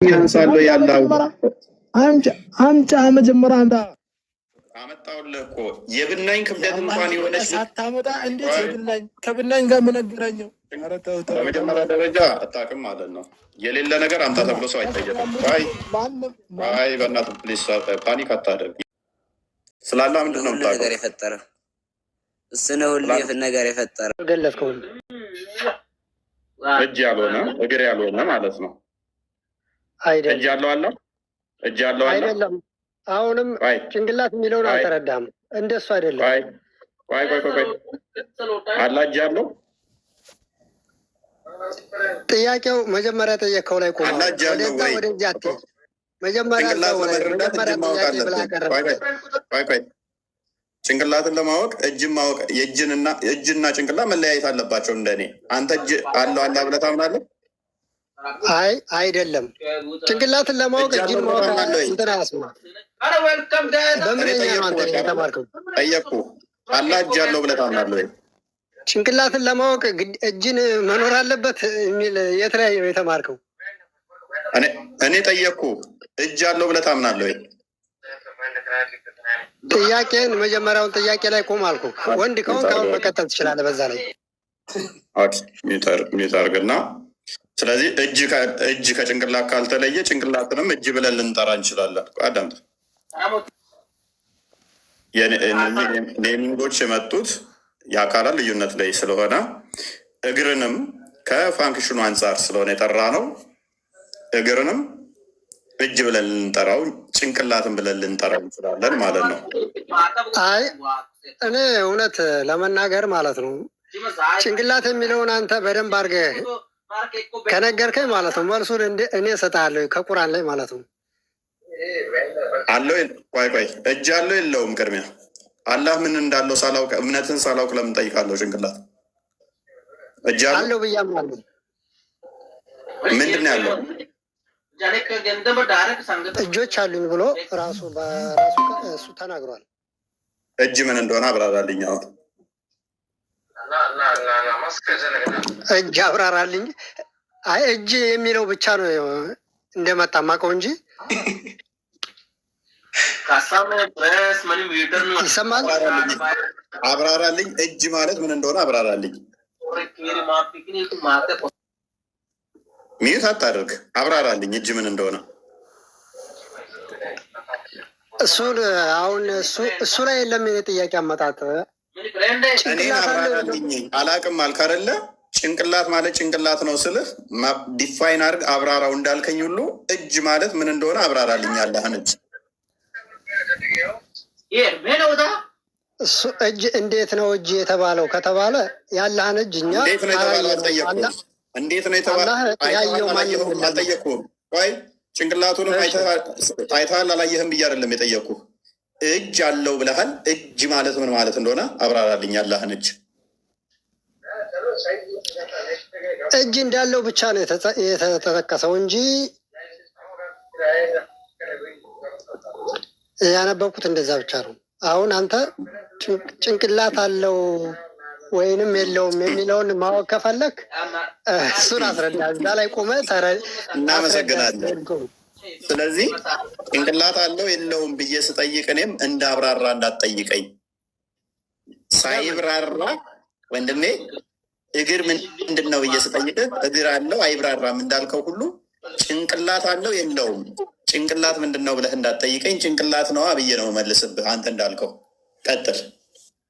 ያንሳለው ያለው አምጫ መጀመሪያ አንተ አመጣውልህ እኮ የብናኝ ክብደት እንኳን የሆነች ሳታመጣ እንዴት የብናኝ ከብናኝ ጋር ምንገናኘው? በመጀመሪያ ደረጃ አታውቅም ማለት ነው። የሌለ ነገር አምጣ ተብሎ ሰው አይጠየቅም። አይ በእናትህ ፕሊስ ፓኒክ አታደርግ። ስላለ ምንድን ነው ነገር የፈጠረ እሱን ሁሉ ነገር የፈጠረ ገለጽከው። እጅ ያልሆነ እግር ያልሆነ ማለት ነው። አይደለም እጅ ያለው አለ እጅ ያለው አለ አይደለም። አሁንም ጭንቅላት የሚለውን አልተረዳም። እንደሱ አይደለም። ቆይ አላ እጅ ያለው ጥያቄው መጀመሪያ ጠየቀው ላይ ቆማ ወደዛ ወደዚህ አትሄድ። መጀመሪያ ጭንቅላትን ለማወቅ እጅን ማወቅ እጅና ጭንቅላት መለያየት አለባቸው። እንደኔ አንተ እጅ አለው አላ ብለህ ታምናለህ? አይ አይደለም። ጭንቅላትን ለማወቅ እጅን ማወቅ እንትን አያስብም። በምንኛ ነው አንተ የተማርከው? ጠየቅኩህ። አላ እጅ አለው ብለህ ታምናለህ ወይ? ጭንቅላትን ለማወቅ እጅን መኖር አለበት የሚል የተለያየ ነው የተማርከው? እኔ ጠየቅኩህ። እጅ አለው ብለህ ታምናለህ ወይ? ጥያቄን መጀመሪያውን ጥያቄ ላይ ቆም አልኩህ። ወንድ ከሆንክ አሁን መቀጠል ትችላለህ። በዛ ላይ ሚዩት አድርግና ስለዚህ እጅ ከጭንቅላት ካልተለየ ጭንቅላትንም እጅ ብለን ልንጠራ እንችላለን። አዳምጥ። ኔሚንጎች የመጡት የአካላት ልዩነት ላይ ስለሆነ እግርንም ከፋንክሽኑ አንጻር ስለሆነ የጠራ ነው። እግርንም እጅ ብለን ልንጠራው ጭንቅላትን ብለን ልንጠራው እንችላለን ማለት ነው። አይ እኔ እውነት ለመናገር ማለት ነው ጭንቅላት የሚለውን አንተ በደንብ አድርገህ ከነገርከኝ ማለት ነው መልሱን እኔ እሰጥሃለሁ ከቁርአን ላይ ማለት ነው። አለው ቆይ እጅ አለው የለውም? ቅድሚያ አላህ ምን እንዳለው ሳላውቅ እምነትን ሳላውቅ ለምን ጠይቃለሁ? ጭንቅላት እጅ አለው ብያምናለሁ። ምንድን ነው ያለው? እጆች አሉኝ ብሎ ራሱ በራሱ እሱ ተናግሯል። እጅ ምን እንደሆነ አብራራልኝ። አሁን እጅ አብራራልኝ። አይ እጅ የሚለው ብቻ ነው እንደመጣ ማውቀው እንጂ ይሰማል። አብራራልኝ። እጅ ማለት ምን እንደሆነ አብራራልኝ። ሚዩት አታድርግ። አብራራልኝ እጅ ምን እንደሆነ። እሱን አሁን እሱ ላይ የለም ጥያቄ አመጣጥ። እኔን አብራራልኝ። አላቅም አልክ አይደለ? ጭንቅላት ማለት ጭንቅላት ነው ስልህ ዲፋይን አድርግ አብራራው እንዳልከኝ ሁሉ እጅ ማለት ምን እንደሆነ አብራራልኝ። ያለህን እጅ እሱ እጅ እንዴት ነው እጅ የተባለው ከተባለ ያለህን እጅ እኛ እንዴት ነው የተባለው አልጠየቅኩም። እንዴት ነው የተባለው አልጠየቅኩም። ቆይ ጭንቅላቱንም አይተሃል አላየህም ብዬ አይደለም የጠየቅኩህ። እጅ አለው ብለሃል። እጅ ማለት ምን ማለት እንደሆነ አብራራልኝ። ያለህን እጅ እጅ እንዳለው ብቻ ነው የተጠቀሰው እንጂ ያነበብኩት እንደዛ ብቻ ነው። አሁን አንተ ጭንቅላት አለው ወይንም የለውም የሚለውን ማወቅ ከፈለክ እሱን አስረዳ። እዛ ላይ ቆመህ እናመሰግናለን። ስለዚህ ጭንቅላት አለው የለውም ብዬ ስጠይቅ እኔም እንዳብራራ እንዳትጠይቀኝ። ሳይብራራ ወንድሜ እግር ምንድን ነው ብዬ ስጠይቅህ እግር አለው አይብራራም እንዳልከው ሁሉ ጭንቅላት አለው የለውም ጭንቅላት ምንድን ነው ብለህ እንዳትጠይቀኝ። ጭንቅላት ነዋ ብዬ ነው መልስብህ። አንተ እንዳልከው ቀጥል።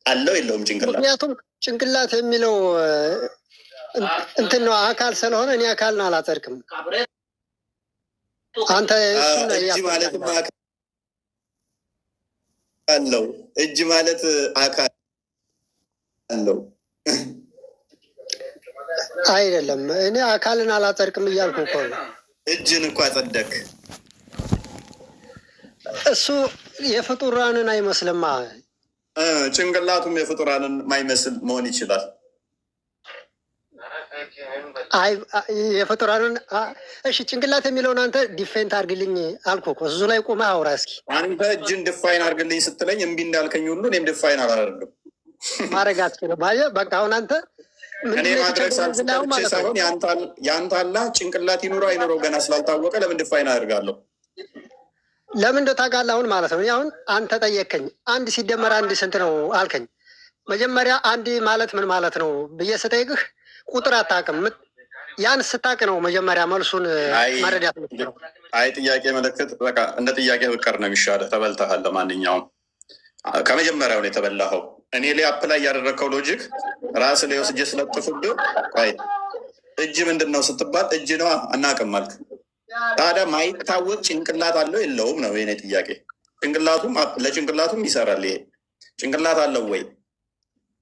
አለው የለውም ጭንቅላት። ምክንያቱም ጭንቅላት የሚለው እንትን ነው አካል ስለሆነ እኔ አካልን አላጸድቅም። አንተ እጅ ማለት አለው እጅ ማለት አካል አለው አይደለም። እኔ አካልን አላጸድቅም እያልኩ እኮ ነው። እጅን እኮ አጸደቅ። እሱ የፍጡራንን አይመስልማ። ጭንቅላቱም የፍጡራንን ማይመስል መሆን ይችላል። አይ የፍጡራንን እሺ፣ ጭንቅላት የሚለውን አንተ ዲፌንት አድርግልኝ አልኩ እኮ። እሱ ላይ ቆመህ አውራ እስኪ። አንተ እጅን ድፋይን አድርግልኝ ስትለኝ እምቢ እንዳልከኝ ሁሉ እኔም ድፋይን አላደርግም። ማድረግ አትችልም። በቃ አሁን አንተ እኔ ማድረግ ሳልችል ሳይሆን የአንተ አላህ ጭንቅላት ይኑረው አይኑረው ገና ስላልታወቀ ለምን ድፋይን አደርጋለሁ? ለምን እንደው ታውቃለህ? አሁን ማለት ነው አሁን አንተ ጠየቅከኝ፣ አንድ ሲደመር አንድ ስንት ነው አልከኝ። መጀመሪያ አንድ ማለት ምን ማለት ነው ብዬ ስጠይቅህ ቁጥር አታውቅም። ያን ስታውቅ ነው መጀመሪያ መልሱን መረዳት ነው። አይ ጥያቄ ምልክት በቃ እንደ ጥያቄ ፍቅር ነው የሚሻለው። ተበልተሃል። ለማንኛውም ከመጀመሪያው ነው የተበላኸው። እኔ ላይ አፕላይ ያደረግከው ሎጂክ ራስ ላይ ወስጄ ስለጥፉብህ ቆይ እጅ ምንድን ነው ስትባል እጅ ነዋ አናውቅም አልክ። ታዲያ ማይታወቅ ጭንቅላት አለው የለውም ነው የኔ ጥያቄ። ጭንቅላቱም ለጭንቅላቱም ይሰራል። ይሄ ጭንቅላት አለው ወይ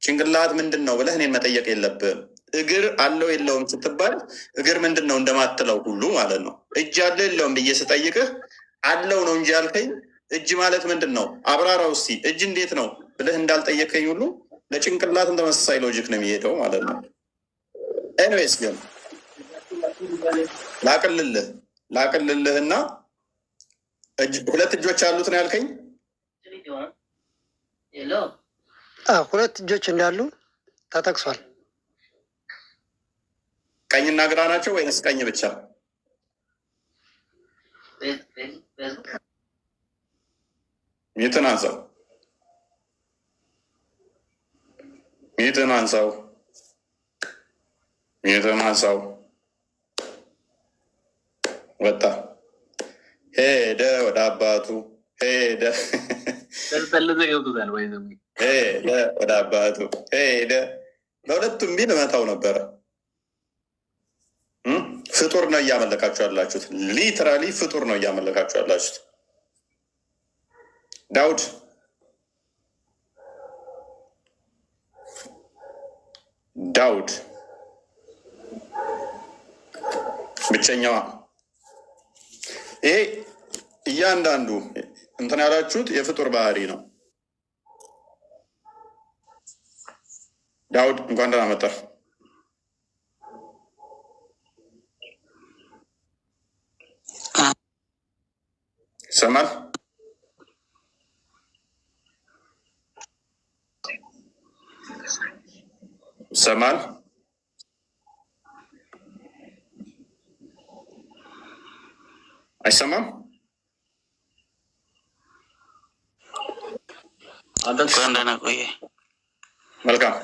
ጭንቅላት ምንድን ነው ብለህ እኔን መጠየቅ የለብህም። እግር አለው የለውም ስትባል እግር ምንድን ነው እንደማትለው ሁሉ ማለት ነው። እጅ አለው የለውም ብዬ ስጠይቅህ አለው ነው እንጂ ያልከኝ እጅ ማለት ምንድን ነው አብራራው እስኪ እጅ እንዴት ነው ብለህ እንዳልጠየቀኝ ሁሉ ለጭንቅላትም ተመሳሳይ ሎጂክ ነው የሚሄደው ማለት ነው። ኤኒዌይስ ግን ላቅልልህና ሁለት እጆች አሉት ነው ያልከኝ። ሁለት እጆች እንዳሉ ተጠቅሷል። ቀኝና ግራ ናቸው ወይንስ ቀኝ ብቻ? ሚትን አንሳው ወጣ ሄደ ወደ አባቱ ሄደ ወደ አባቱ ሄደ። ለሁለቱም ቢል መታው ነበረ። ፍጡር ነው እያመለካችሁ ያላችሁት። ሊትራሊ ፍጡር ነው እያመለካችሁ ያላችሁት። ዳውድ ብቸኛዋ። ይሄ እያንዳንዱ እንትን ያላችሁት የፍጡር ባህሪ ነው። ዳውድ እንኳን ደህና መጣህ። ይሰማል? ይሰማል? አይሰማም? መልካም።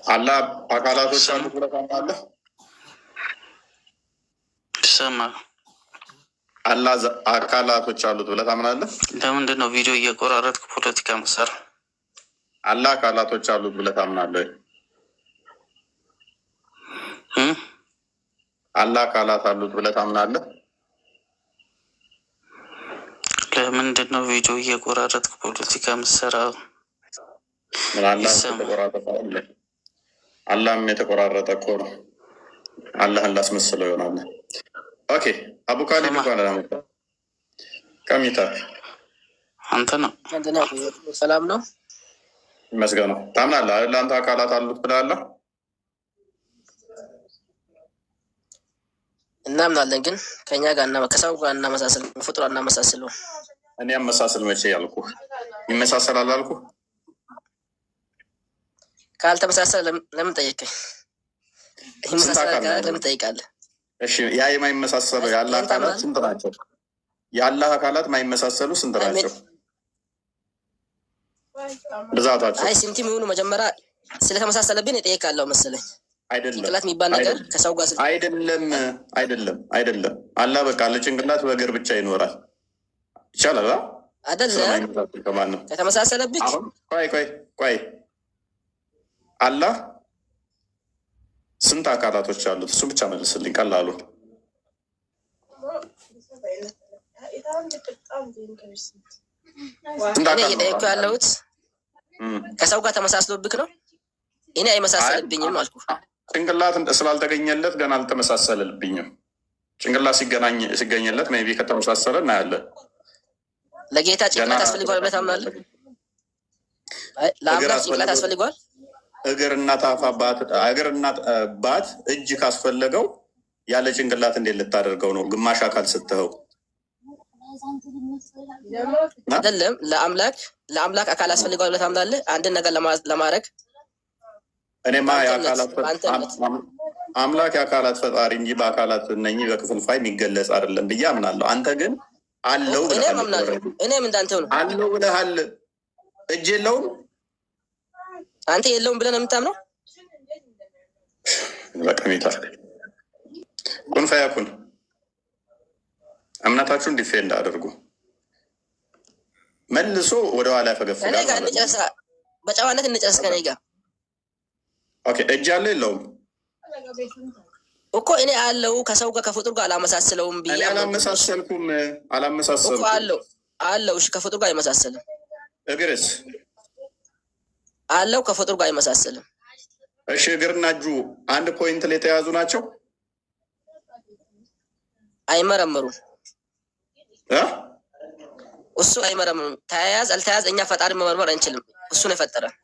አላህ አካላቶች አሉት ብለህ ታምናለህ? ይሰማል? አላህ አካላቶች አሉት ብለህ ታምናለህ? ለምንድን ነው ቪዲዮ እየቆራረጥክ ፖለቲካ መሰራ? አላህ አካላቶች አሉት ብለህ ታምናለህ? አላህ አካላት አሉት ብለህ ታምናለህ? ለምንድን ነው ቪዲዮ እየቆራረጥክ ፖለቲካ መሰራ? አላህም የተቆራረጠ እኮ ነው። አላህን ላስመስለው ይሆናል። ኦኬ አቡካሊ ቀሚታ አንተ ነው ሰላም ነው ይመስገነው። ታምናለህ አይደል? አንተ አካላት አሉት ብላለህ። እናምናለን፣ ግን ከኛ ጋር ከሰው ጋር እናመሳስል፣ ፍጡር እናመሳስለው። እኔ አመሳስል መቼ ያልኩ ይመሳሰላል አልኩ? ካልተመሳሰለ ለምን ጠየቀኝ? ይመሳሰላል ለምን ጠይቃለህ? እሺ ያ የማይመሳሰሉ የአላህ አካላት ስንት ናቸው? የአላህ አካላት የማይመሳሰሉ ስንት ናቸው? ብዛታቸው? አይ ስንት የሚሆኑ መጀመሪያ ስለተመሳሰለብን የጠየቃለሁ መሰለኝ። አይደለም ጭንቅላት የሚባል ነገር ከሰው ጋር አይደለም። አላህ በቃ ለጭንቅላት በእግር ብቻ ይኖራል። ይቻላል አይደለም? ከተመሳሰለብኝ ቆይ አላህ ስንት አካላቶች አሉት? እሱ ብቻ መልስልኝ። ቀላሉ እኔ እየጠየኩ ያለሁት ከሰው ጋር ተመሳስሎብክ ነው። እኔ አይመሳሰልብኝም አልኩ። ጭንቅላት ስላልተገኘለት ገና አልተመሳሰልብኝም። ጭንቅላት ሲገኘለት ሜይ ቢ ከተመሳሰለ እናያለን። ለጌታ ጭንቅላት አስፈልገዋል ብለህ ታምናለህ? ለአምላክ ጭንቅላት አስፈልገዋል? እግርና ባት እጅ ካስፈለገው ያለ ጭንቅላት እንዴት ልታደርገው ነው? ግማሽ አካል ስትኸው አይደለም። ለአምላክ አካል አስፈልገዋል ብለህ ታምናለህ? አንድን ነገር ለማድረግ እኔማ አምላክ የአካላት ፈጣሪ እንጂ በአካላት እነኚህ በክፍልፋይ የሚገለጽ አይደለም ብዬ አምናለሁ። አንተ ግን አለው ብለሃል። እኔም እንዳንተ ነው አለው ብለሃል። እጅ የለውም አንተ የለውም ብለህ ነው የምታምነው? በቀሚታ ኩን ፈያኩን እምነታችሁን ዲፌንድ አድርጉ። መልሶ ወደ ኋላ ያፈገፍጋል። በጨዋነት እንጨርስ ከኔ ጋር። ኦኬ እጅ አለ የለውም እኮ እኔ አለው ከሰው ጋር ከፍጡር ጋር አላመሳስለውም ብዬ አላመሳሰልኩም እኮ አለው። እሺ ከፍጡር ጋር አይመሳሰልም። እግርስ አለው ከፍጡር ጋር አይመሳሰልም። እሺ እግርና እጁ አንድ ፖይንት ላይ የተያዙ ናቸው? አይመረመሩም። እሱ አይመረምሩም። ተያያዝ አልተያያዝ እኛ ፈጣሪ መመርመር አንችልም። እሱ ነው የፈጠረን።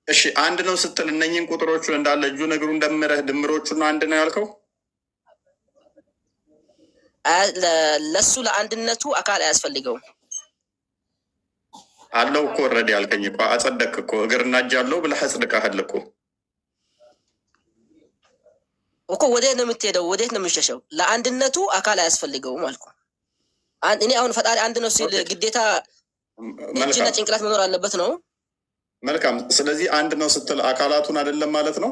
እሺ አንድ ነው ስትል እነኝህን ቁጥሮቹን እንዳለ እጁ ነገሩ እንደምረህ ድምሮቹን አንድ ነው ያልከው? ለሱ ለአንድነቱ አካል አያስፈልገውም። አለው እኮ ኦልሬዲ ያልከኝ እኮ አጸደቅ እኮ እግርና እጅ አለው ብለህ አጽድቀሃል እኮ። ወዴት ነው የምትሄደው? ወዴት ነው የምትሸሸው? ለአንድነቱ አካል አያስፈልገውም አልኩ። እኔ አሁን ፈጣሪ አንድ ነው ሲል ግዴታ እጅና ጭንቅላት መኖር አለበት ነው? መልካም። ስለዚህ አንድ ነው ስትል አካላቱን አይደለም ማለት ነው?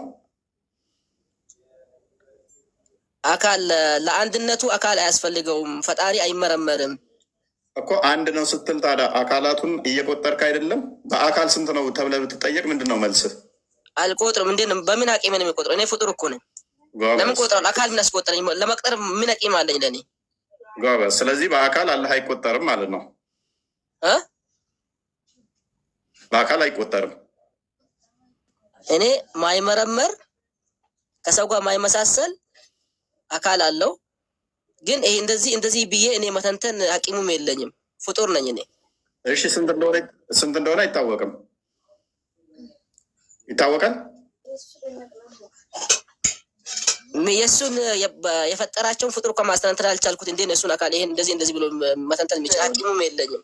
አካል ለአንድነቱ አካል አያስፈልገውም። ፈጣሪ አይመረመርም እኮ። አንድ ነው ስትል ታዲያ አካላቱን እየቆጠርክ አይደለም? በአካል ስንት ነው ተብለህ ብትጠየቅ ምንድን ነው መልስህ? አልቆጥርም። እንዴት ነው? በምን አቂም ነው የሚቆጥረው? እኔ ፍጡር እኮ ነኝ። ለምን ቆጥራለሁ? አካል ምን አስቆጠረኝ? ለመቅጠር ምን አቂም አለኝ ለእኔ? ጎበዝ። ስለዚህ በአካል አላህ አይቆጠርም ማለት ነው። በአካል አይቆጠርም። እኔ ማይመረመር ከሰው ጋር ማይመሳሰል አካል አለው። ግን ይሄ እንደዚህ ብዬ እኔ መተንተን አቂሙም የለኝም። ፍጡር ነኝ እኔ። እሺ ስንት እንደሆነ አይታወቅም? ይታወቃል? የእሱን የፈጠራቸውን ፍጡር እኮ ማስተንተን አልቻልኩት። እንዴ እሱን አካል ይሄን እንደዚህ ብሎ መተንተን የሚችል አቂሙም የለኝም።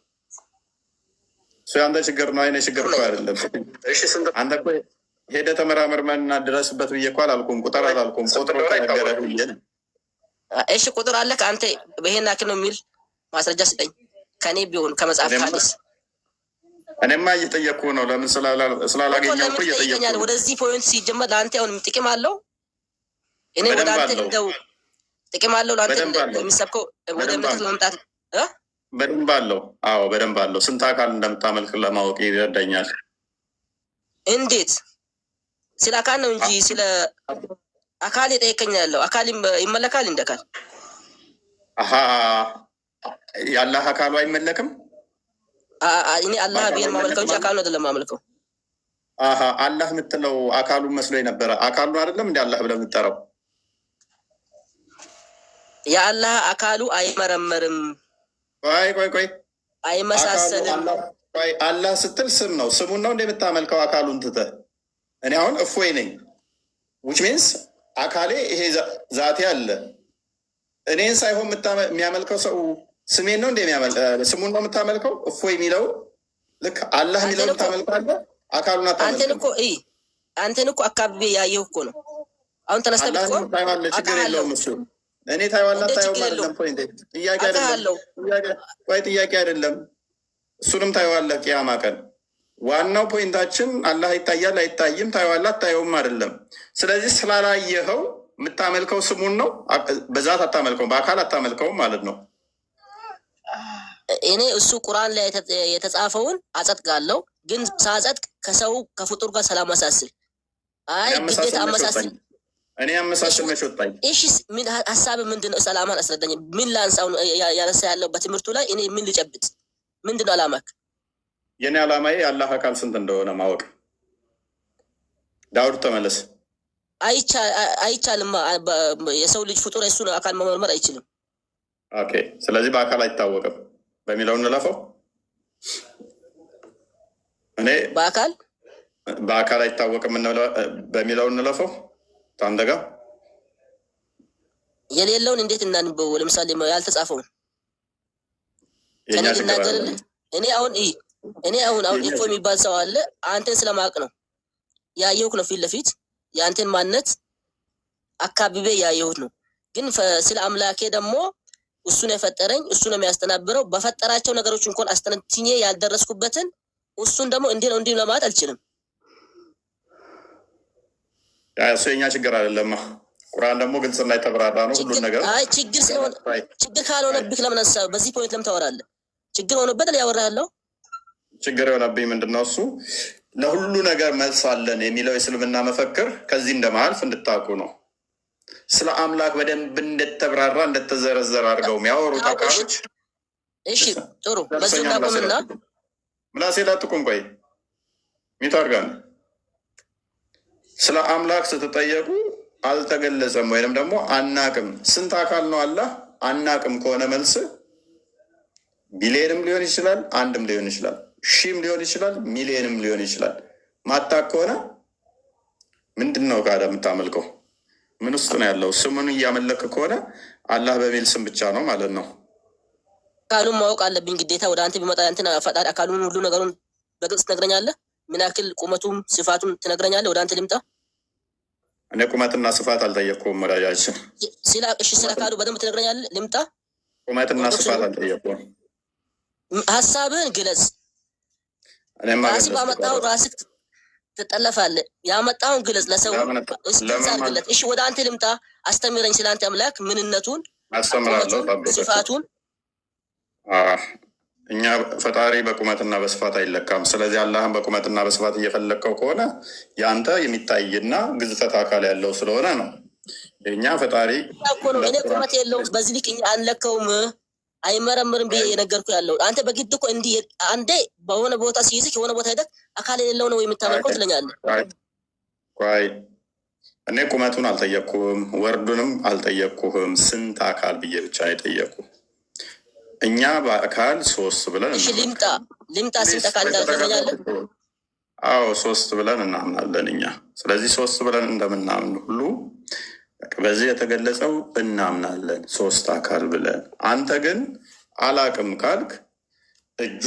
እሱ የአንተ ችግር ነው፣ አይነ ችግር እኮ አይደለም። አንተ እኮ ሄደህ ተመራመርመና ድረስበት ብዬ እኮ አላልኩም። ቁጥር አላልኩም። ቁጥር ነገረህ ብዬ ነው። እሺ ቁጥር አለ ከአንተ በይሄን አክል ነው የሚል ማስረጃ ስጠኝ። ከኔ ቢሆን ከመጽሐፍ ካዲስ እኔማ እየጠየቅኩ ነው። ለምን ስላላገኘሁ እኮ እየጠየቅኩ ነው። ወደዚህ ፖይንት ሲጀመር ለአንተ አሁን ጥቅም አለው። እኔ ወደ አንተ እንደው ጥቅም አለው ለአንተ የሚሰብከው ወደ እምነት ለመምጣት በደንብ አለው። አዎ በደንብ አለው። ስንት አካል እንደምታመልክ ለማወቅ ይረዳኛል። እንዴት? ስለ አካል ነው እንጂ ስለ አካል የጠየቀኝ ያለው አካል ይመለካል እንደ አካል። የአላህ አካሉ አይመለክም። እኔ አላህ ብሄር ማመልከው እንጂ አካሉ አይደለም ማመልከው። አላህ የምትለው አካሉን መስሎ የነበረ አካሉ አይደለም እንደ አላህ ብለህ የምትጠራው። የአላህ አካሉ አይመረመርም። ቆይ አይመሳሰልም። አላህ ስትል ስም ነው። ስሙን ነው እንደ የምታመልከው አካሉን ትተህ። እኔ አሁን እፎይ ነኝ ዊች ሚንስ አካሌ ይሄ ዛቴ አለ። እኔን ሳይሆን የሚያመልከው ሰው ስሜን ነው እንደ ስሙን ነው የምታመልከው። እፎይ የሚለው ልክ አላህ የሚለውን ታመልካለህ፣ አካሉን አታመልክም። አንተን እኮ አካባቢ ያየሁ እኮ ነው። አሁን ተነስተህ ታይዋለህ። ችግር የለውም እሱ እኔ ታይዋለህ። ታየው አይደለም ፖይንት፣ ጥያቄ አይደለም። ጥያቄ አይደለም። እሱንም ታየዋለህ ቂያማ ቀን። ዋናው ፖይንታችን አላህ ይታያል አይታይም፣ ታየዋለህ አታየውም አይደለም። ስለዚህ ስላላየኸው የምታመልከው ስሙን ነው። በዛት አታመልከውም፣ በአካል አታመልከውም ማለት ነው። እኔ እሱ ቁርአን ላይ የተጻፈውን አጸድቃለሁ፣ ግን ሳጸድቅ ከሰው ከፍጡር ጋር ሰላማሳስል ግዴታ አመሳስል። እኔ አመሳስል መች ወጣኝ? እሺ ምን ሀሳብ ምንድን ነው? ሰላማን አስረዳኝ። ምን ላንሳው ያነሳ ያለው በትምህርቱ ላይ እኔ ምን ልጨብጥ? ምንድን ነው አላማክ? የኔ አላማዬ የአላህ አካል ስንት እንደሆነ ማወቅ። ዳውድ ተመለስ። አይቻልም። የሰው ልጅ ፍጡር እሱን አካል መመርመር አይችልም። ኦኬ፣ ስለዚህ በአካል አይታወቅም በሚለው እንለፈው። እኔ በአካል አይታወቅም በሚለው እንለፈው። ታንተ ጋር የሌለውን እንዴት እናንበው? ለምሳሌ ያልተጻፈውን ከኔ ልናገርልህ። እኔ አሁን ኢፎ የሚባል ሰው አለ። አንተን ስለማቅ ነው ያየሁት ነው ፊት ለፊት ያንተን ማንነት አካብቤ ያየሁት ነው። ግን ስለ አምላኬ ደግሞ እሱ ነው የፈጠረኝ፣ እሱ ነው የሚያስተናብረው። በፈጠራቸው ነገሮች እንኳን አስተንትኜ ያልደረስኩበትን እሱን ደግሞ እንዲህ ነው እንዲህ ለማለት አልችልም። እሱ የኛ ችግር አይደለማ። ቁርአን ደግሞ ግልጽ እና የተብራራ ነው ሁሉን ነገር። አይ ችግር ስለሆነ ችግር ካልሆነብህ ለምን አሳብ በዚህ ፖይንት ለምን ታወራለህ? ችግር ሆኖበት ያወራህ ያለው ችግር የሆነብኝ ምንድነው? እሱ ለሁሉ ነገር መልስ አለን የሚለው የእስልምና መፈክር ከዚህ እንደማልፍ እንድታውቁ ነው። ስለ አምላክ በደንብ እንደተብራራ እንደተዘረዘረ አድርገው የሚያወሩት አካሎች። እሺ ጥሩ፣ በዚህ እናቆምና ምላሴ ላጥቁም። ቆይ ሚታርጋን ስለ አምላክ ስትጠየቁ አልተገለጸም ወይንም ደግሞ አናቅም። ስንት አካል ነው አላህ? አናቅም ከሆነ መልስ ቢሊየንም ሊሆን ይችላል፣ አንድም ሊሆን ይችላል፣ ሺም ሊሆን ይችላል፣ ሚሊየንም ሊሆን ይችላል። ማታቅ ከሆነ ምንድን ነው ካለ የምታመልከው? ምን ውስጥ ነው ያለው? ስሙን እያመለክ ከሆነ አላህ በሚል ስም ብቻ ነው ማለት ነው። አካሉን ማወቅ አለብኝ ግዴታ። ወደ አንተ ቢመጣ አንተን ፈጣሪ አካሉን ሁሉ ነገሩን በግልጽ ትነግረኛለህ። ምን ያክል ቁመቱም ስፋቱም ትነግረኛለህ። ወደ አንተ ልምጣ። እኔ ቁመትና ስፋት አልጠየቅኩም። መራጃችን እሺ፣ ስለ አካሉ በደንብ ትነግረኛለህ። ልምጣ። ቁመትና ስፋት አልጠየቅኩም። ሀሳብህን ግለጽ። ራስህ ባመጣኸው ራስህ ትጠለፋለህ። ያመጣውን ግለጽ፣ ለሰው ግለጽ። እሺ ወደ አንተ ልምጣ። አስተምረኝ ስለ አንተ አምላክ ምንነቱን፣ ስፋቱን። እኛ ፈጣሪ በቁመትና በስፋት አይለካም። ስለዚህ አላህን በቁመትና በስፋት እየፈለግከው ከሆነ የአንተ የሚታይና ግዝፈት አካል ያለው ስለሆነ ነው። የእኛ ፈጣሪ እኮ ነው። እኔ ቁመት የለውም በዚህ ልክ አንለካውም፣ አይመረምርም ብዬ የነገርኩ ያለው። አንተ በግድ እኮ እንዲህ አንዴ በሆነ ቦታ ሲይዝህ የሆነ ቦታ ሄደህ አካል የሌለው ነው የምታመልከው ትለኛለህ። ቆይ እኔ ቁመቱን አልጠየቅኩም፣ ወርዱንም አልጠየቅኩህም። ስንት አካል ብዬ ብቻ የጠየቁ እኛ በአካል 3 ብለን ልምጣ ስንት አካል እንዳልተገኛለን? አዎ 3 ብለን እናምናለን እኛ። ስለዚህ 3 ብለን እንደምናምን ሁሉ በዚህ የተገለጸው እናምናለን 3 አካል ብለን። አንተ ግን አላቅም ካልክ እጁ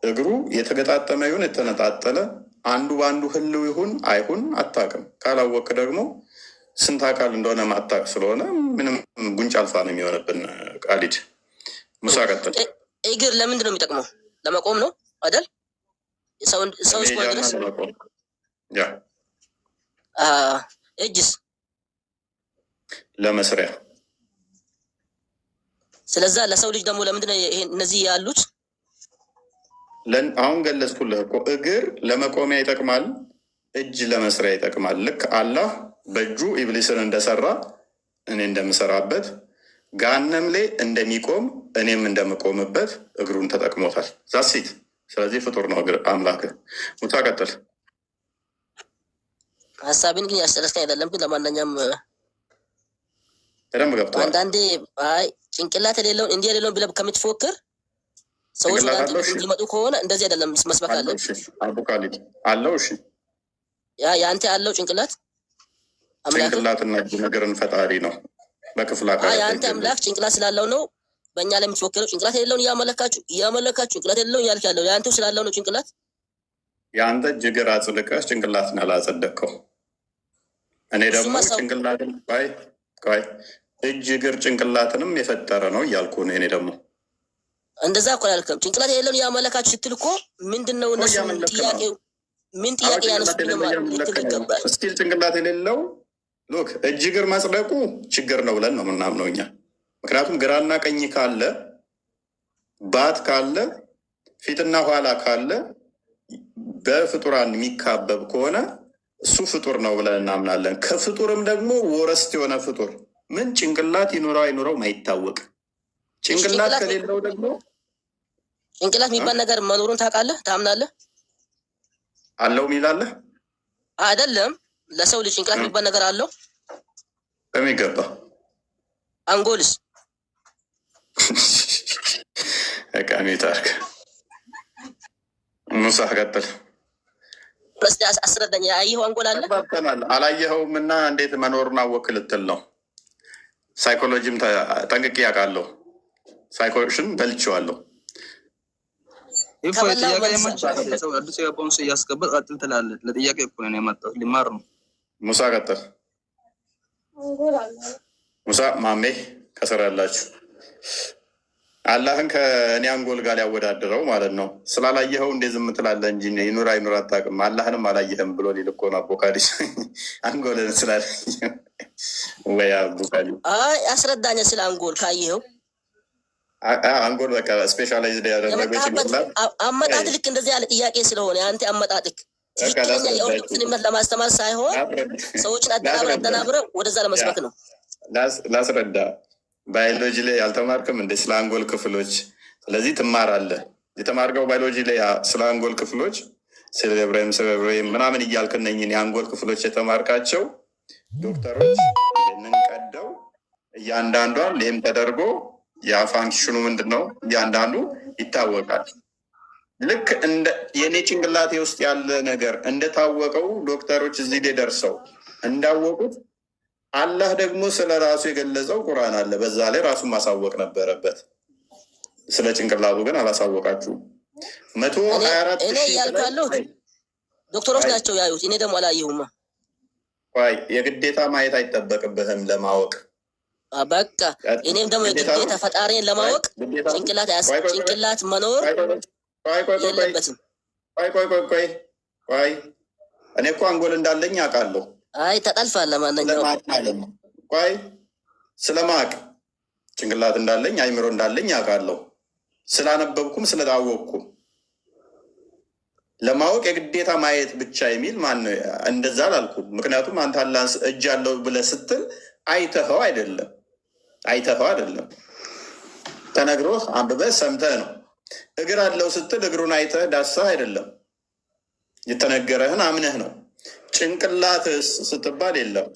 እግሩ የተገጣጠመ ይሁን የተነጣጠለ አንዱ በአንዱ ህልው ይሁን አይሁን አታቅም። ካላወቅ ደግሞ ስንት አካል እንደሆነ ማታቅ ስለሆነ ምንም ጉንጭ አልፋ ነው የሚሆንብን። ቃሊድ ሙሳ ቀጥል። እግር ለምንድን ነው የሚጠቅመው? ለመቆም ነው አይደል? ሰው ድረስ እጅስ ለመስሪያ። ስለዛ ለሰው ልጅ ደግሞ ለምንድን ነው እነዚህ ያሉት? አሁን ገለጽኩልህ እኮ። እግር ለመቆሚያ ይጠቅማል፣ እጅ ለመስሪያ ይጠቅማል። ልክ አላህ በእጁ ኢብሊስን እንደሰራ እኔ እንደምሰራበት፣ ጋነም ላይ እንደሚቆም እኔም እንደምቆምበት እግሩን ተጠቅሞታል። ዛሲት። ስለዚህ ፍጡር ነው እግር አምላክ። ሙታ ቀጥል። ሀሳቢን ግን ያስጨረስከኝ አይደለም። ግን ለማንኛውም በደንብ ገብተዋል። አንዳንዴ አይ ጭንቅላት የሌለውን እንዲህ የሌለውን ብለህ ከምትፎክር ሰዎች እንዲመጡ ከሆነ እንደዚህ አይደለም መስበክ አለ አቡካሊድ አለው። እሺ የአንተ ያለው ጭንቅላት ጭንቅላትና ነገርን ፈጣሪ ነው። በክፍል አካል የአንተ አምላክ ጭንቅላት ስላለው ነው በእኛ ላይ የምትፎክረው። ጭንቅላት የሌለውን እያመለካችሁ ጭንቅላት የሌለውን እያልክ ያለው የአንተው ስላለው ነው ጭንቅላት። የአንተ እጅግር አጽድቀህ ጭንቅላትን ያላጸደቅከው። እኔ ደግሞ ጭንቅላትን ቆይ እጅ እግር ጭንቅላትንም የፈጠረ ነው እያልኩ ነው። እኔ ደግሞ እንደዛ እኮ አላልክም። ጭንቅላት የሌለውን እያመለካችሁ ስትል እኮ ምንድን ነው እነሱ ጥያቄው? ምን ጥያቄ ያነሱት ይገባል። ስቲል ጭንቅላት የሌለው ሎክ እጅ እግር ማጽደቁ ችግር ነው ብለን ነው ምናምነው እኛ። ምክንያቱም ግራና ቀኝ ካለ፣ ባት ካለ፣ ፊትና ኋላ ካለ በፍጡራን የሚካበብ ከሆነ እሱ ፍጡር ነው ብለን እናምናለን። ከፍጡርም ደግሞ ወረስት የሆነ ፍጡር ምን ጭንቅላት ይኑረው አይኑረው ማይታወቅ ጭንቅላት ከሌለው ደግሞ ጭንቅላት የሚባል ነገር መኖሩን ታውቃለህ? ታምናለህ? አለው ሚላለህ አይደለም? ለሰው ልጅ ጭንቅላት የሚባል ነገር አለው በሚገባ። አንጎልስ ቃሚታርክ ሙሳ ቀጥል። አስረዳኝ። ያየኸው አንጎል አለ? አላየኸውም እና እንዴት መኖሩን አወክ ልትል ነው? ሳይኮሎጂም ጠንቅቄ ያውቃለሁ። ሳይኮሎጂን በልቼዋለሁ። ከበላው መልስ ሰው አዲስ የገባውን ሰው እያስገባል ቀጥል ትላለህ። ለጥያቄ እኮ ነው የመጣሁት፣ ሊማር ነው። ሙሳ ቀጥል። ሙሳ ማሜ ከስር ያላችሁ አላህን ከእኔ አንጎል ጋር ያወዳድረው ማለት ነው። ስላላየኸው እንዴ ዝም ትላለህ እንጂ ይኑር አይኑር አታውቅም። አላህንም አላየህም ብሎ ሊል እኮ ነው አቦካዲ አንጎልን ስላላየኸው። ወይ አቦካዲ አስረዳኝ ስለ አንጎል ካየኸው። አንጎል በቃ ስፔሻላይዝድ ያደረገው ጭንቅላት አመጣጥ ልክ እንደዚህ ያለ ጥያቄ ስለሆነ አንተ አመጣጥክ ትክክለኛ የኦርቶዶክስን እምነት ለማስተማር ሳይሆን ሰዎችን አደናብረው ወደዛ ለመስበክ ነው። ላስረዳ። ባዮሎጂ ላይ ያልተማርክም እንደ ስለ አንጎል ክፍሎች? ስለዚህ ትማራለህ። የተማርከው ባዮሎጂ ላይ ስለ አንጎል ክፍሎች ሴሬብረም ምናምን እያልክ እነኝን የአንጎል ክፍሎች የተማርካቸው ዶክተሮች ይህንን ቀደው እያንዳንዷን ሌም ተደርጎ የፋንክሽኑ ምንድን ነው እያንዳንዱ ይታወቃል። ልክ እንደ የኔ ጭንቅላቴ ውስጥ ያለ ነገር እንደታወቀው ዶክተሮች እዚህ ላይ ደርሰው እንዳወቁት አላህ ደግሞ ስለ ራሱ የገለጸው ቁርአን አለ። በዛ ላይ ራሱን ማሳወቅ ነበረበት። ስለ ጭንቅላቱ ግን አላሳወቃችሁም። 124 እኔ እያልኩ ያለሁት ዶክተሮች ናቸው ያዩት፣ እኔ ደግሞ አላየሁም። የግዴታ ማየት አይጠበቅብህም ለማወቅ። በቃ እኔም ደግሞ የግዴታ ፈጣሪን ለማወቅ ጭንቅላት መኖር የለበትም። ቆይ እኔ እኮ አንጎል እንዳለኝ አውቃለሁ። አይ ተጠልፋል። ለማንኛውም ቆይ ስለማቅ ጭንቅላት እንዳለኝ አይምሮ እንዳለኝ አውቃለሁ። ስላነበብኩም ስለታወቅኩም ለማወቅ የግዴታ ማየት ብቻ የሚል ማን እንደዛ አላልኩም። ምክንያቱም አንተ አላህ እጅ አለው ብለህ ስትል አይተኸው አይደለም ተነግሮህ አንብበህ ሰምተህ ነው። እግር አለው ስትል እግሩን አይተህ ዳሰህ አይደለም፣ የተነገረህን አምነህ ነው። ጭንቅላትስ ስትባል የለም።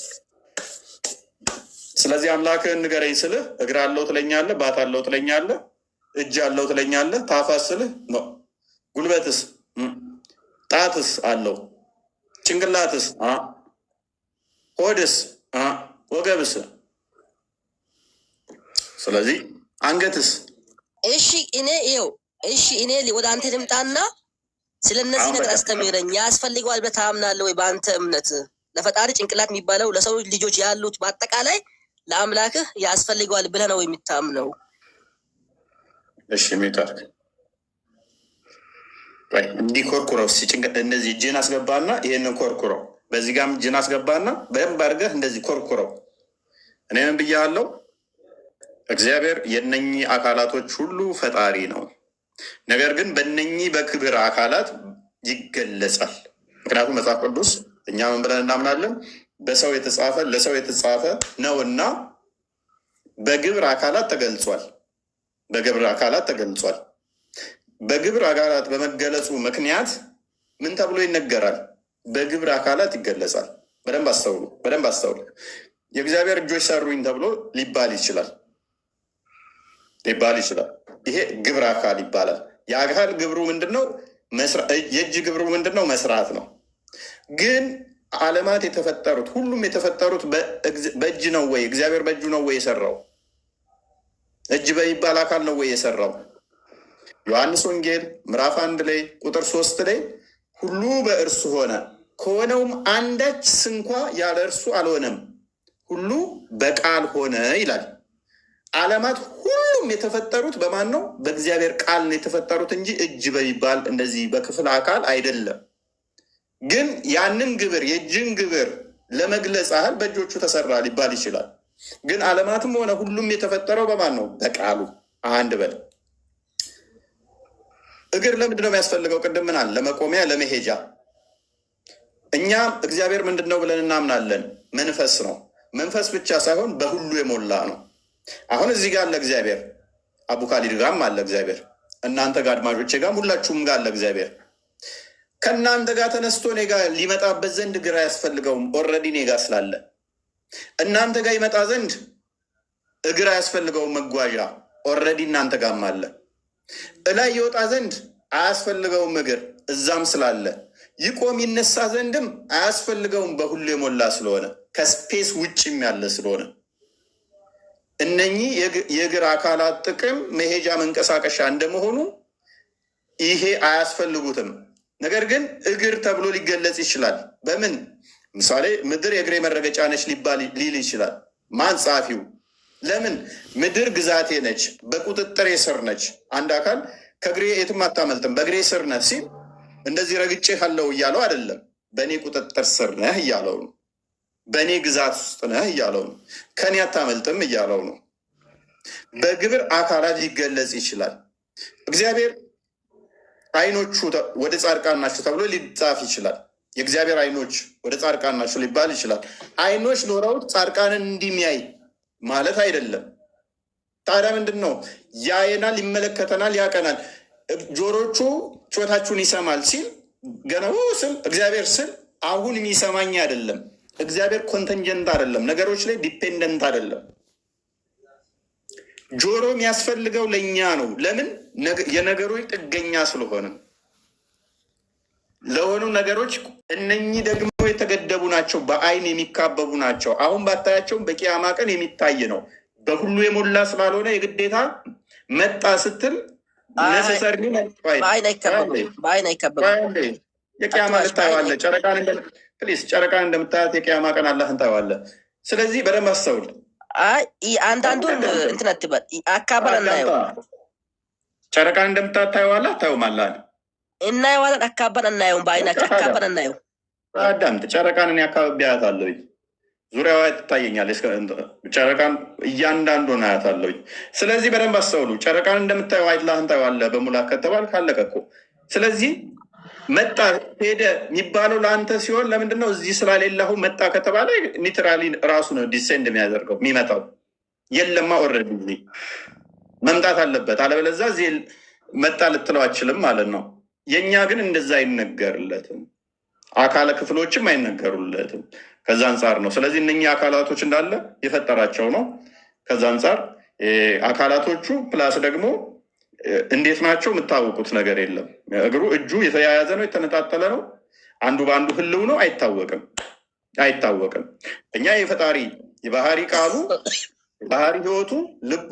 ስለዚህ አምላክህን ንገረኝ ስልህ እግር አለው ትለኛለህ፣ ባት አለው ትለኛለህ፣ እጅ አለው ትለኛለህ። ታፋስ ስልህ ነው። ጉልበትስ ጣትስ አለው። ጭንቅላትስ ሆድስ ወገብስ። ስለዚህ አንገትስ። እሺ እኔ ወደ አንተ ልምጣና ስለ እነዚህ ነገር አስተምረኝ። ያስፈልገዋል ብለህ ታምናለህ ወይ? በአንተ እምነት ለፈጣሪ ጭንቅላት የሚባለው ለሰው ልጆች ያሉት በአጠቃላይ ለአምላክህ ያስፈልገዋል ብለህ ነው የሚታምነው? እሺ ሚታርክ እንዲህ ኮርኩረው ሲጭንቅላት እንደዚህ እጅን አስገባና ይሄንን ኮርኩረው፣ በዚህ ጋርም እጅን አስገባና በደንብ አድርገህ እንደዚህ ኮርኩረው። እኔ ምን ብያለሁ? እግዚአብሔር የእነኚህ አካላቶች ሁሉ ፈጣሪ ነው። ነገር ግን በእነኚህ በክብር አካላት ይገለጻል። ምክንያቱም መጽሐፍ ቅዱስ እኛ ምን ብለን እናምናለን? በሰው የተጻፈ ለሰው የተጻፈ ነውና በግብር አካላት ተገልጿል። በግብር አካላት በመገለጹ ምክንያት ምን ተብሎ ይነገራል? በግብር አካላት ይገለጻል። በደንብ አስተውሉ። የእግዚአብሔር እጆች ሰሩኝ ተብሎ ሊባል ይችላል። ይሄ ግብር አካል ይባላል። የአካል ግብሩ ምንድነው? የእጅ ግብሩ ምንድነው? መስራት ነው። ግን ዓለማት የተፈጠሩት ሁሉም የተፈጠሩት በእጅ ነው ወይ? እግዚአብሔር በእጁ ነው ወይ የሰራው? እጅ በሚባል አካል ነው ወይ የሰራው? ዮሐንስ ወንጌል ምዕራፍ 1 ላይ ቁጥር 3 ላይ ሁሉ በእርሱ ሆነ፣ ከሆነውም አንዳች ስንኳ ያለ እርሱ አልሆነም፣ ሁሉ በቃል ሆነ ይላል። ዓለማት ሁሉም የተፈጠሩት በማን ነው? በእግዚአብሔር ቃል ነው የተፈጠሩት እንጂ እጅ በሚባል እንደዚህ በክፍል አካል አይደለም። ግን ያንን ግብር የእጅን ግብር ለመግለጽ ያህል በእጆቹ ተሰራ ሊባል ይችላል። ግን ዓለማትም ሆነ ሁሉም የተፈጠረው በማን ነው? በቃሉ። አንድ በል። እግር ለምንድን ነው የሚያስፈልገው? ቅድም ምናል ለመቆሚያ ለመሄጃ። እኛም እግዚአብሔር ምንድን ነው ብለን እናምናለን? መንፈስ ነው። መንፈስ ብቻ ሳይሆን በሁሉ የሞላ ነው። አሁን እዚህ ጋር አለ እግዚአብሔር፣ አቡካሊድ ጋርም አለ እግዚአብሔር፣ እናንተ ጋር አድማጮቼ ጋር ሁላችሁም ጋር አለ እግዚአብሔር። ከእናንተ ጋር ተነስቶ እኔ ጋር ሊመጣበት ዘንድ እግር አያስፈልገውም። ኦልሬዲ እኔ ጋር ስላለ እናንተ ጋር ይመጣ ዘንድ እግር አያስፈልገውም። መጓዣ ኦልሬዲ እናንተ ጋርም አለ። እላይ ይወጣ ዘንድ አያስፈልገውም እግር እዛም ስላለ። ይቆም ይነሳ ዘንድም አያስፈልገውም በሁሉ የሞላ ስለሆነ፣ ከስፔስ ውጭም ያለ ስለሆነ። እነኚህ የእግር አካላት ጥቅም መሄጃ መንቀሳቀሻ እንደመሆኑ ይሄ አያስፈልጉትም። ነገር ግን እግር ተብሎ ሊገለጽ ይችላል። በምን ምሳሌ ምድር የእግሬ መረገጫ ነች ሊል ይችላል። ማን ጸሐፊው? ለምን ምድር ግዛቴ ነች፣ በቁጥጥሬ ስር ነች። አንድ አካል ከእግሬ የትም አታመልጥም በእግሬ ስር ነህ ሲል እንደዚህ ረግጬ ካለው እያለው አይደለም። በእኔ ቁጥጥር ስር ነህ እያለው ነው። በእኔ ግዛት ውስጥ ነህ እያለው ነው። ከኔ አታመልጥም እያለው ነው። በግብር አካላት ሊገለጽ ይችላል። እግዚአብሔር ዓይኖቹ ወደ ጻድቃን ናቸው ተብሎ ሊጻፍ ይችላል። የእግዚአብሔር ዓይኖች ወደ ጻድቃን ናቸው ሊባል ይችላል። ዓይኖች ኖረውት ጻድቃንን እንዲሚያይ ማለት አይደለም። ታዲያ ምንድን ነው? ያየናል፣ ይመለከተናል፣ ያቀናል። ጆሮቹ ጩኸታችሁን ይሰማል ሲል ገና ስል እግዚአብሔር ስል አሁን የሚሰማኝ አይደለም። እግዚአብሔር ኮንተንጀንት አይደለም፣ ነገሮች ላይ ዲፔንደንት አይደለም። ጆሮ የሚያስፈልገው ለእኛ ነው። ለምን? የነገሮች ጥገኛ ስለሆነ ለሆኑ ነገሮች እነኚህ ደግሞ የተገደቡ ናቸው፣ በአይን የሚካበቡ ናቸው። አሁን ባታያቸውም በቂያማ ቀን የሚታይ ነው። በሁሉ የሞላ ስላልሆነ የግዴታ መጣ ስትል ነሰሰር በአይን አይከበብም። የቂያማ ልታየዋለህ። ጨረቃን እንደምታያት የቂያማ ቀን አላህን ታየዋለህ። ስለዚህ በደንብ አስተውል። አንዳንዱን እንትን አትበል። አካባል እናየው። ጨረቃን እንደምታያት ታየዋለህ፣ ታየውማለህ። እናየዋለን። አካባል እናየውም። በአይናችን አካባል እናየው። አዳምጥ። ጨረቃን እኔ አካባቢ አያታለሁኝ፣ ዙሪያዋ ትታየኛለች። ጨረቃን እያንዳንዱን አያታለሁኝ። ስለዚህ በደንብ አስተውሉ። ጨረቃን እንደምታየው አላህን ታየዋለህ በሙላት ከተባል ካለቀ እኮ። ስለዚህ መጣ ሄደ የሚባለው ለአንተ ሲሆን ለምንድን ነው? እዚህ ስላሌለሁ መጣ ከተባለ ሊትራሊ ራሱ ነው ዲሴንድ የሚያደርገው የሚመጣው። የለማ ኦልሬዲ መምጣት አለበት፣ አለበለዚያ እዚህ መጣ ልትለው አችልም ማለት ነው። የእኛ ግን እንደዛ አይነገርለትም፣ አካለ ክፍሎችም አይነገሩለትም። ከዛ አንጻር ነው። ስለዚህ እነኚህ አካላቶች እንዳለ የፈጠራቸው ነው። ከዛ አንጻር አካላቶቹ ፕላስ ደግሞ እንዴት ናቸው የምታወቁት ነገር የለም። እግሩ እጁ የተያያዘ ነው፣ የተነጣጠለ ነው፣ አንዱ በአንዱ ህልው ነው፣ አይታወቅም። እኛ የፈጣሪ የባህሪ ቃሉ የባህሪ ህይወቱ ልቡ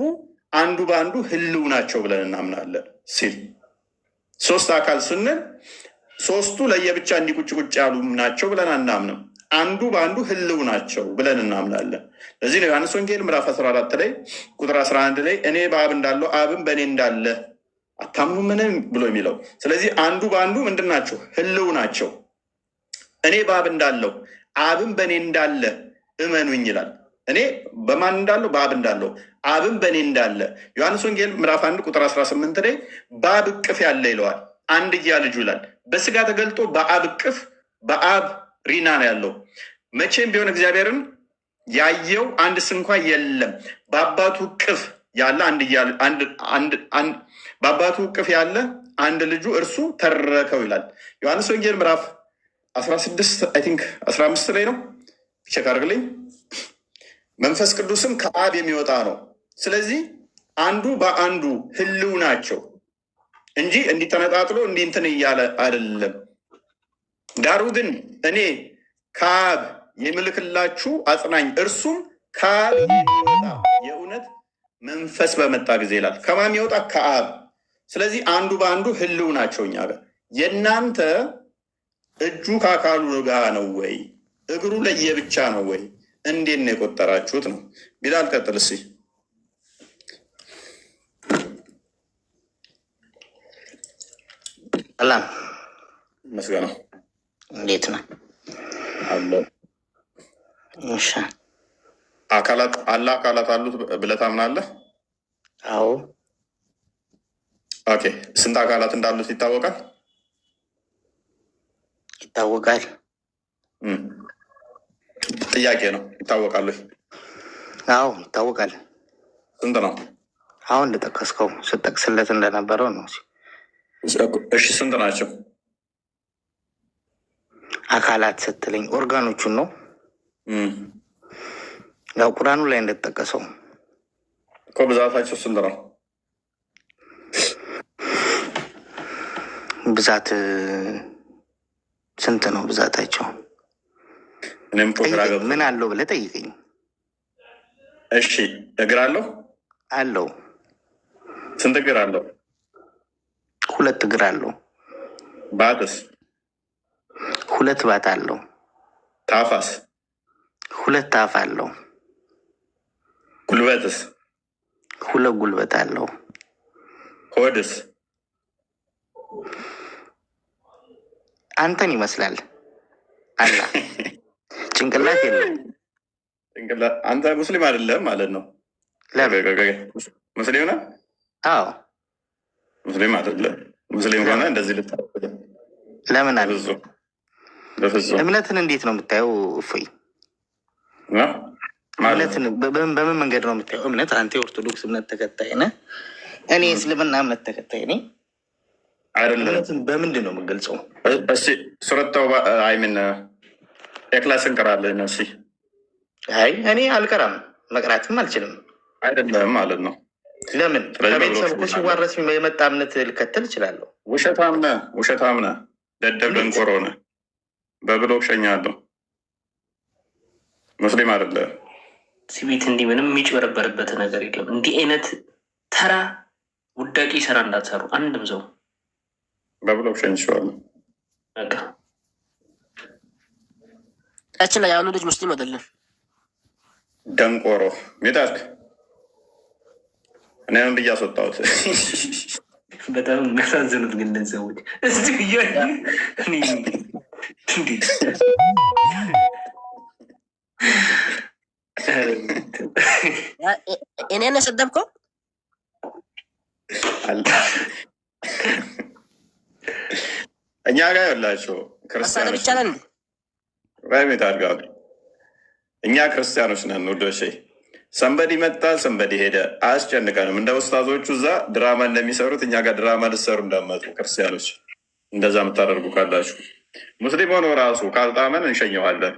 አንዱ በአንዱ ህልው ናቸው ብለን እናምናለን ሲል ሶስት አካል ስንል ሶስቱ ለየብቻ እንዲቁጭ ቁጭ ያሉ ናቸው ብለን አናምንም። አንዱ በአንዱ ህልው ናቸው ብለን እናምናለን። ለዚህ ነው ዮሐንስ ወንጌል ምዕራፍ 14 ላይ ቁጥር 11 ላይ እኔ በአብ እንዳለው አብም በእኔ እንዳለ አታምኑምን ብሎ የሚለው። ስለዚህ አንዱ በአንዱ ምንድን ናቸው? ህልው ናቸው። እኔ በአብ እንዳለው አብም በእኔ እንዳለ እመኑኝ ይላል። እኔ በማን እንዳለው? በአብ እንዳለው አብም በእኔ እንዳለ። ዮሐንስ ወንጌል ምዕራፍ 1 ቁጥር 18 ላይ በአብ እቅፍ ያለ ይለዋል። አንድያ ልጁ ይላል። በስጋ ተገልጦ በአብ እቅፍ በአብ ሪና ነው ያለው። መቼም ቢሆን እግዚአብሔርን ያየው አንድ ስንኳ የለም። በአባቱ እቅፍ ያለ በአባቱ እቅፍ ያለ አንድ ልጁ እርሱ ተረከው ይላል። ዮሐንስ ወንጌል ምዕራፍ 16 አይ ቲንክ 15 ላይ ነው፣ ቼክ አድርግልኝ። መንፈስ ቅዱስም ከአብ የሚወጣ ነው። ስለዚህ አንዱ በአንዱ ህልው ናቸው እንጂ እንዲተነጣጥሎ እንትን እያለ አይደለም። ዳሩ ግን እኔ ከአብ የምልክላችሁ አጽናኝ እርሱም ከአብ የሚወጣ የእውነት መንፈስ በመጣ ጊዜ ይላል። ከማን የሚወጣ? ከአብ። ስለዚህ አንዱ በአንዱ ህልው ናቸው። እኛ ጋር የእናንተ እጁ ከአካሉ ጋር ነው ወይ? እግሩ ለየብቻ ነው ወይ? እንዴት ነው የቆጠራችሁት ነው? ቢላል ቀጥል እስኪ። ሰላም መስገነው እንዴት ነው? አካላት አሉት ብለህ ታምናለህ? አዎ። ኦኬ። ስንት አካላት እንዳሉት ይታወቃል? ይታወቃል። ጥያቄ ነው። ይታወቃሉ? አዎ ይታወቃል። ስንት ነው? አሁን እንደጠቀስከው ስጠቅስለት እንደነበረው ነው። እሺ ስንት ናቸው? አካላት ስትለኝ ኦርጋኖቹን ነው። ያው ቁርአኑ ላይ እንደተጠቀሰው እኮ ብዛታቸው ስንት ነው? ብዛት ስንት ነው ብዛታቸው? እኔም ምን አለው ብለህ ጠይቀኝ። እሺ እግር አለው? አለው። ስንት እግር አለው? 2 እግር አለው። ባትስ? 2 ባት አለው። ታፋስ? 2 ታፍ አለው። ጉልበትስ? 2 ጉልበት አለው። ሆድስ? አንተን ይመስላል። አላ ጭንቅላት የለም። ጭንቅላት? አንተ ሙስሊም አይደለም ማለት ነው? ሙስሊም ነህ? አዎ ሙስሊም አይደለም። ሙስሊም ሆነ እንደዚህ ልታደርግ ለምን አለ? በፍጹም። እምነትን እንዴት ነው የምታየው? እፎይ እምነትን በምን መንገድ ነው የምታየው? እምነት አንተ የኦርቶዶክስ እምነት ተከታይ ነህ፣ እኔ እስልምና እምነት ተከታይ ነኝ። አይደለም። እምነትን በምንድን ነው የምገልጸው? እሺ ሱረተው አይምን የክላስ እንቀራለን። እሺ አይ እኔ አልቀራም፣ መቅራትም አልችልም። አይደለም ማለት ነው። ለምን? ከቤተሰብ እኮ ሲዋረስ የመጣ እምነት ልከተል እችላለሁ። ውሸታም ነህ፣ ደደብ ደንቆሮ ነህ። በብሎክ ሸኛለሁ። ሙስሊም አይደለም። ሲቤት እንዲህ ምንም የሚጭበረበርበት ነገር የለም። እንዲህ አይነት ተራ ውዳቂ ስራ እንዳትሰሩ አንድም ሰው። በብሎክ ሸኝቼዋለሁ። ያችን ላይ ያሉ ልጅ ሙስሊም አይደለም። ደንቆሮ ሚጣርክ እኔ ምን ብዬ አስወጣሁት? በጣም የሚያሳዝኑት ግን እነዚህ ሰዎች እዚህ እያዩ እኔን የሰደብከው እኛ ጋር ያላቸው ክርስቲያኖች ይቻላል። ራይሜት አድርጋሉ። እኛ ክርስቲያኖች ነን ውዶቼ። ሰንበዲ መጣ፣ ሰንበዲ ሄደ፣ አያስጨንቀንም። እንደ ኡስታዞቹ እዛ ድራማ እንደሚሰሩት እኛ ጋር ድራማ ልሰሩ እንዳመጡ ክርስቲያኖች። እንደዛ የምታደርጉ ካላችሁ ሙስሊም ሆኖ ራሱ ካልጣመን እንሸኘዋለን።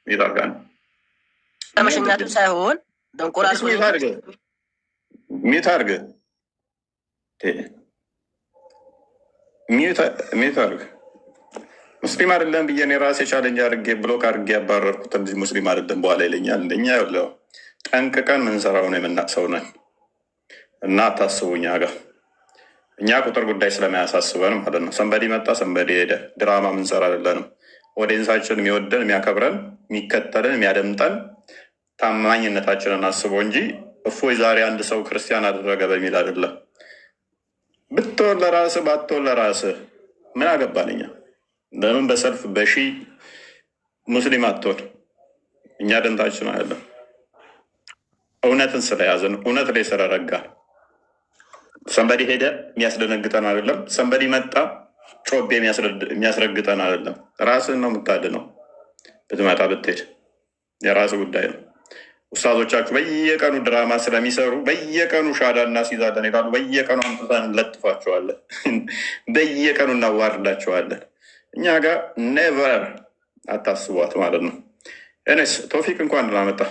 ሚጣርጋን ለመሸኛቱ ሳይሆን ደንቆራ ሚት አርግ ሙስሊም አይደለም ብዬ እኔ ራሴ ቻለንጅ አድርጌ ብሎክ አድርጌ ያባረርኩት እንጂ ሙስሊም አይደለም በኋላ ይለኛል። እንደኛ ያለው ጠንቅቀን ምንሰራው ነው የምናቅሰው ነን እና አታስቡ። እኛ ጋር እኛ ቁጥር ጉዳይ ስለማያሳስበን ማለት ነው። ሰንበዲ መጣ፣ ሰንበዲ ሄደ፣ ድራማ ምንሰራ አይደለንም። ኦዲየንሳችን የሚወደን የሚያከብረን፣ የሚከተልን፣ የሚያደምጠን ታማኝነታችንን አስበው እንጂ እፎይ ዛሬ አንድ ሰው ክርስቲያን አደረገ በሚል አይደለም። ብትሆን ለራስህ ባትሆን ለራስህ ምን አገባን እኛ። ለምን በሰልፍ በሺ ሙስሊም አትሆን? እኛ ደንታችን አይደለም። እውነትን ስለያዘን እውነት ላይ ስለረጋ ሰንበዲ ሄደ የሚያስደነግጠን አይደለም። ሰንበዲ መጣ ጮቤ የሚያስረግጠን አይደለም። ራስህን ነው የምታድነው። ብትመጣ ብትሄድ የራስህ ጉዳይ ነው። ኡስታዞቻችሁ በየቀኑ ድራማ ስለሚሰሩ በየቀኑ ሻዳ እናስይዛለን ይላሉ። በየቀኑ አምጥተን እንለጥፋቸዋለን። በየቀኑ እናዋርዳቸዋለን። እኛ ጋር ኔቨር አታስቧት ማለት ነው። እኔስ ቶፊቅ እንኳን ላመጣ